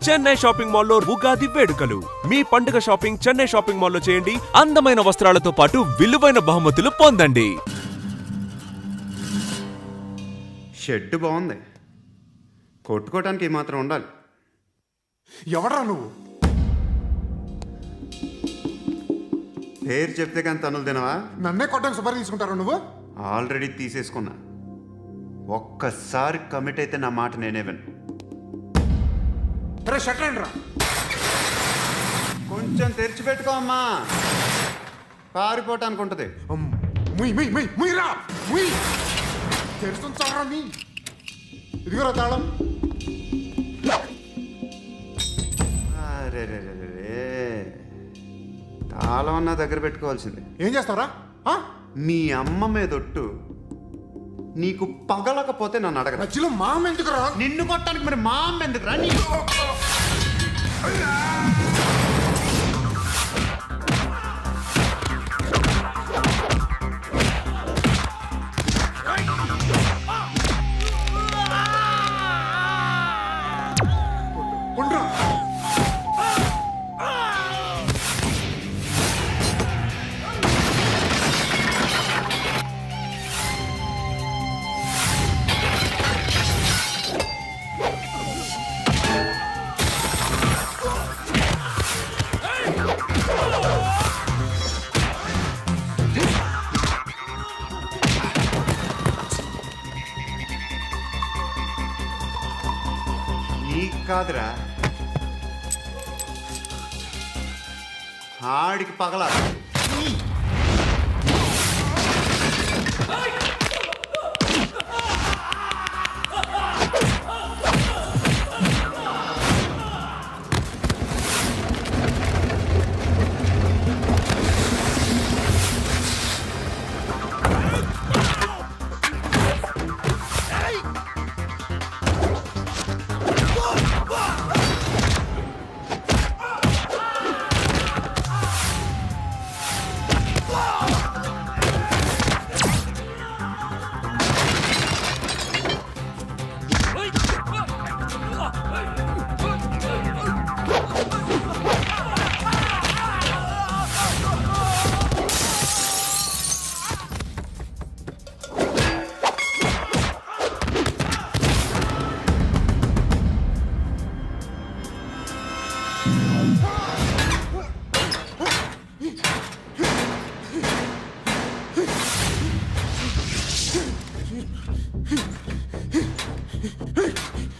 Chennai shopping మాల్లో ఉగాది వేడుకలు. మీ పండుగ షాపింగ్ చెన్నై షాపింగ్ మాల్లో చేయండి. అందమైన వస్త్రాలతో పాటు విలువైన బహుమతులు పొందండి. షెడ్ బాగుంది, కొట్టుకోవటానికి మాత్రం ఉండాలి. ఎవడరా నువ్వు? పేరు చెప్తే కానీ తనులు తినవా? నన్నే కొట్టడానికి సుపారీ తీసుకుంటారా నువ్వు? ఆల్రెడీ తీసేసుకున్నా. ఒక్కసారి కమిట్ అయితే నా మాట నేనే విను. రే షట్ రా. కొంచెం తెరిచిపెట్టుకో అమ్మా, పారిపోవటానికి ఉంటుంది. ముయ్యరా ముయ్ తెరుస్తుంచారా నీ? ఇదిగోరా తాళం. అరే తాళం అన్నా దగ్గర పెట్టుకోవాల్సింది. ఏం చేస్తావరా? మీ అమ్మ మీదొట్టు, నీకు పగలకపోతే నన్ను అడగరా. మధ్యలో మామ ఎందుకురా? నిన్ను కొట్టడానికి మరి మా అమ్మ ఎందుకురా? ఉండరా. నీకు కాదురా, ఆడికి పగల.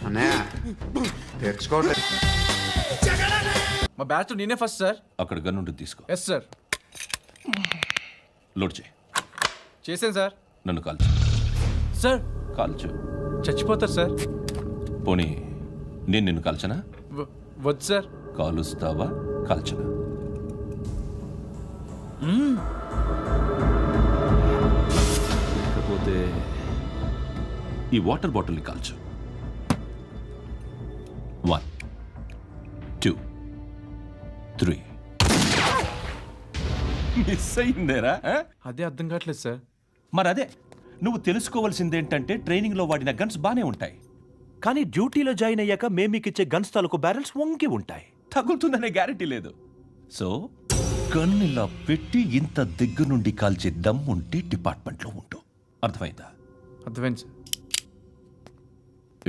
అన్నయ్య తెచ్చుకోవట్లేదు. మా బ్యాచ్ నేనే ఫస్ట్ సార్. అక్కడ గన్ ఉంటుంది, తీసుకో. Yes sir. లోడ్ చేయి. చేశాను సార్. నన్ను కాల్చు. సార్ కాల్చు. చచ్చిపోతారు సార్. పోనీ నేను నిన్ను కాల్చనా? వద్దు సార్. కాలుస్తావా కాల్చనా? లేకపోతే ఈ వాటర్ బాటిల్ని కాల్చు. 1 2 3. మిస్ అయిందేరా? అదే అర్థం కావట్లేదు సార్. మరి అదే నువ్వు తెలుసుకోవాల్సిందేంటంటే ట్రైనింగ్లో వాడిన గన్స్ బానే ఉంటాయి, కానీ డ్యూటీలో జాయిన్ అయ్యాక మేము మీకు ఇచ్చే గన్స్ తాలూకు బ్యారెల్స్ వంగి ఉంటాయి. తగులుతుందనే గ్యారెంటీ లేదు. సో గన్ ఇలా పెట్టి ఇంత దగ్గర నుండి కాల్చే దమ్ ఉంటే డిపార్ట్మెంట్లో ఉంటూ. అర్థమైందా? అర్థమైంది సార్.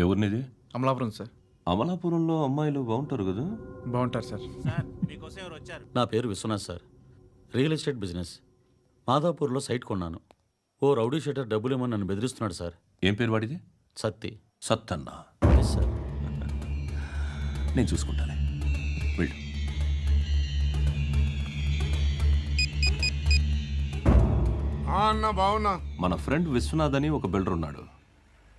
ఎవరినిది? అమలాపురం సార్. అమలాపురంలో అమ్మాయిలు బాగుంటారు కదా? బాగుంటారు సార్. నా పేరు Vishwanath sir. Real estate business. మాదాపూర్లో సైట్ కొన్నాను. ఓ రౌడీ షెటర్ డబ్బులు ఏమో నన్ను బెదిరిస్తున్నాడు సార్. ఏం పేరు వాడిది? సత్తి. సత్తన్న. Yes sir. నేను చూసుకుంటానే, వెళ్ళు. అన్న బావున్నా. మన ఫ్రెండ్ విశ్వనాథ్ అని ఒక బిల్డర్ ఉన్నాడు.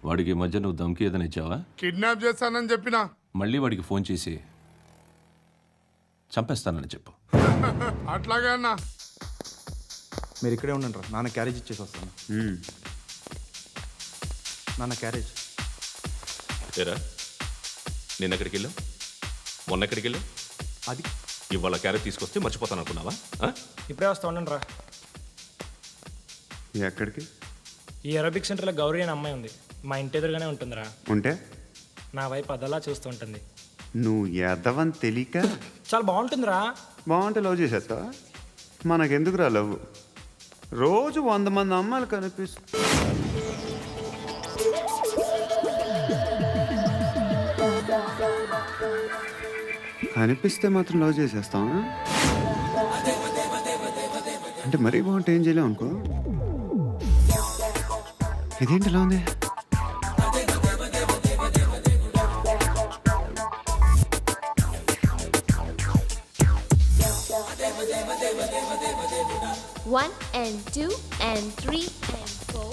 వాడికి ఈ మధ్య నువ్వు దమ్కి ఏదైనా ఇచ్చావా? కిడ్నాప్ చేస్తానని చెప్పినా. మళ్ళీ వాడికి ఫోన్ చేసి చంపేస్తానని చెప్పు. అట్లాగే అన్న. మీరు ఇక్కడే ఉండండి రా, నాన్న క్యారేజ్ ఇచ్చేసి వస్తాను. నాన్న క్యారేజ్. ఏరా, నేను ఎక్కడికి వెళ్ళావు? మొన్న ఎక్కడికి వెళ్ళావు? అది ఇవాళ క్యారెట్ తీసుకొస్తే మర్చిపోతాను అనుకున్నావా? ఇప్పుడే వస్తా ఉండండి రా. ఎక్కడికి? ఈ అరబిక్ సెంటర్లో గౌరీ అనే అమ్మాయి ఉంది. మా ఇంటి ఎదురుగానే ఉంటుందిరా. ఉంటే నా వైపు అదలా చూస్తూ ఉంటుంది. నువ్వు ఎదవని తెలియక చాలా బాగుంటుందిరా. బాగుంటే లవ్ చేసేస్తావా? మనకెందుకురా లవ్? రోజు 100 మంది అమ్మాయిలు కనిపిస్తే మాత్రం లవ్ చేసేస్తాం. అంటే మరీ బాగుంటే ఏం చేయలేం అనుకో. ఇదేంటి ఇలా ఉంది? One and two and three and four,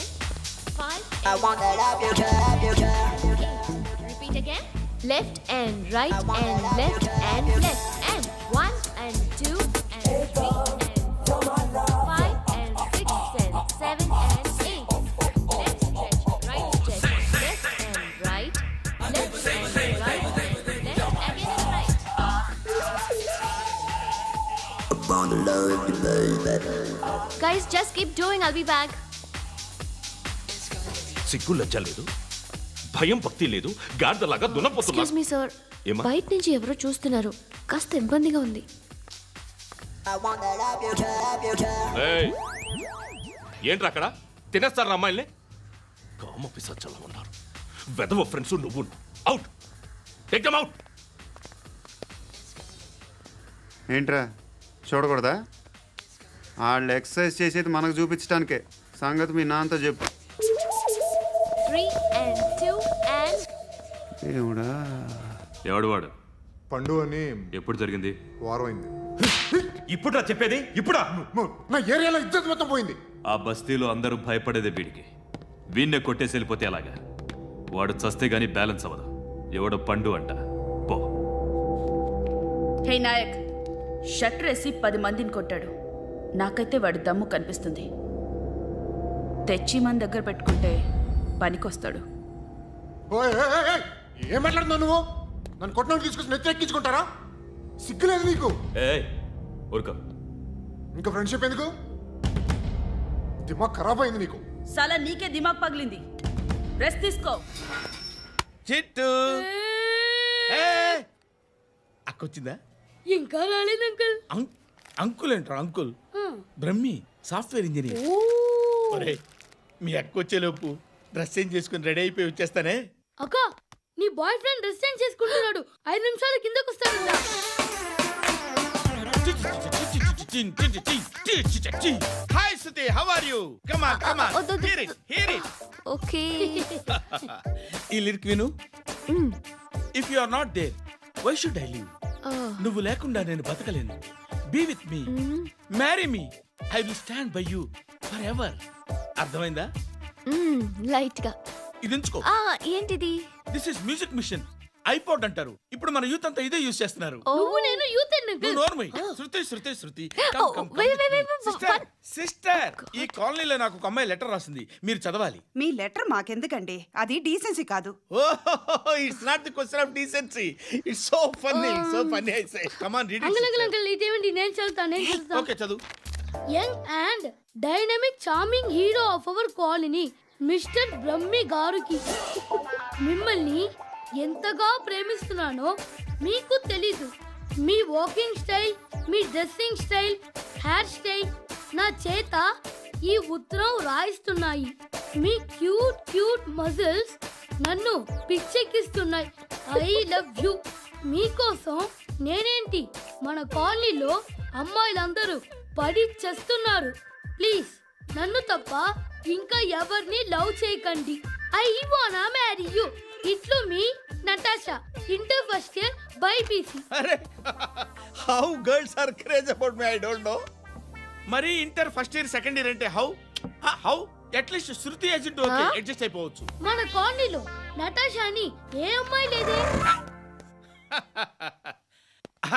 five. I want that up your trap, your trap. Repeat again. Left and right and left and left and one and two and three and four, five and six and seven and eight. Left stretch, right stretch, left and right, left and right, left again and right. On the low if you baby. Guys, just keep doing. I'll be back. సిగ్గు లజ్జ లేదు, భయం భక్తి లేదు, గాడిదలాగా దున్నపోతున్నా. Excuse me, sir. ఏమ్మా? బయట నుంచి ఎవరో చూస్తున్నారు. కాస్త ఇబ్బందిగా ఉంది. I want that up your trap, your trap. ఏంట్రా అక్కడ తినేస్తారా అమ్మాయిల్ని? కామ పిశాచాలా ఉన్నారు. వెదవ ఫ్రెండ్స్ నువ్వు. Out, take them out. ఏంట్రా చూడకూడదా? వాళ్ళు ఎక్సర్సైజ్ చేసేది మనకు చూపించడానికే. సంగతి మీ నాన్నతో చెప్పు. 3 and 2 and ఏముడా ఎవడు వాడు? పండు అని ఎప్పుడు జరిగింది? వారం అయింది. ఇప్పుడా చెప్పేది? ఇప్పుడా? నా ఏరియాలో ఇద్దరు మొత్తం పోయింది. ఆ బస్తీలో అందరూ భయపడేదే వీడికి. వీణ్ణే కొట్టేసి వెళ్ళిపోతే అలాగా? వాడు చస్తే గానీ బ్యాలెన్స్ అవ్వదు. ఎవడో పండు అంట. పో. హే నాయక్, షట్టర్ వేసి 10 మందిని కొట్టాడు. నాకైతే వాడి దమ్ము కనిపిస్తుంది. తెచ్చి మన దగ్గర పెట్టుకుంటే పనికొస్తాడు. ఓయ్, ఏయ్, ఏయ్, ఏయ్, ఏం మాట్లాడుతున్నావు నువ్వు? నన్ను కొట్టినోడు తీసుకొచ్చి నెత్తి ఎక్కించుకుంటారా? సిగ్గులేదు నీకు? ఏయ్ ఊరుక. ఇంకా ఫ్రెండ్షిప్ ఎందుకు? దిమాగ్ ఖరాబ్ అయింది నీకు. సలా నీకే దిమాగ్ పగిలింది. రెస్ట్ తీసుకో. చిట్టు అక్కొచ్చిందా? ఇంకా రాలేదు అంకుల్. అంకుల్ అంటారు అంకుల్. Brahmi software engineer. ఒరేయ్, మీ అక్క వచ్చేలోపు డ్రెస్ చేంజ్ చేసుకుని రెడీ అయిపోయి వచ్చేస్తానే. అక్క, నీ బాయ్ ఫ్రెండ్ డ్రెస్ చేంజ్ చేసుకుంటున్నాడు. 5 నిమిషాలు కిందకు వస్తాడంట. Hi Suthi, how are you? Come on come on, hear it hear it. Okay. ఈ లిరిక్ విను. If you are not there why should I live? నువ్వు లేకుండా నేను బతకలేను. Be with me, marry me, I will stand by you forever. అర్థమైందా? Light గా. ఇది ఉంచుకో. ఏంటిది? This is music machine. IPod అంటారు. ఇప్పుడు మన యూత్ అంతా ఇదే యూస్ చేస్తున్నారు. నువ్వు నేను యూత్ నువ్వు నోర్మై. శృతి శృతి శృతి. సిస్టర్, ఈ కాలనీలో నాకు ఒక అమ్మాయి లెటర్ రాసింది, మీరు చదవాలి. మీ లెటర్ మాకెందుకండి? అది డీసెన్సీ కాదు. Oh, it's not the question of decency. It's so funny, so funny. I say come on read it. Uncle ఇదేంటి? నేను చదువుతాను. ఓకే, చదువు. Young and dynamic charming hero of our colony mister Brahmi గారికి మిమ్మల్ని ఎంతగా ప్రేమిస్తున్నానో మీకు తెలీదు. మీ వాకింగ్ స్టైల్, మీ డ్రెస్సింగ్ స్టైల్, హెయిర్ స్టైల్ నా చేత ఈ ఉత్తరం రాయిస్తున్నాయి. మీ క్యూట్ క్యూట్ మజిల్స్ నన్ను పిచ్చెక్కిస్తున్నాయి. I love you. మీకోసం నేనేంటి, మన కాలనీలో అమ్మాయిలందరూ పడి చేస్తున్నారు. ప్లీజ్ నన్ను తప్ప ఇంకా ఎవరిని లవ్ చేయకండి. ఐ వానా మ్యారీ యూ. ఇట్లు మీ Natasha, inter first year BiPC. అరే, how girls are craze about me I don't know. మరి inter first year second year అంటే how how at least Shruti agent okay adjust అయిపోవచ్చు. మన కాలనీలో నటాషా అని ఏ అమ్మాయి లేదే.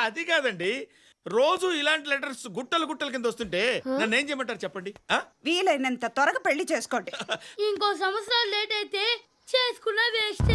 అది కాదండి, రోజు ఇలాంటి లెటర్స్ గుట్టలు గుట్టల కింద వస్తుంటే నన్ను ఏం చేయమంటారు చెప్పండి? వీలైనంత త్వరగా పెళ్లి చేసుకోండి. ఇంకో సంవత్సరాలు లేట్ అయితే చేసుకున్న వేస్ట్.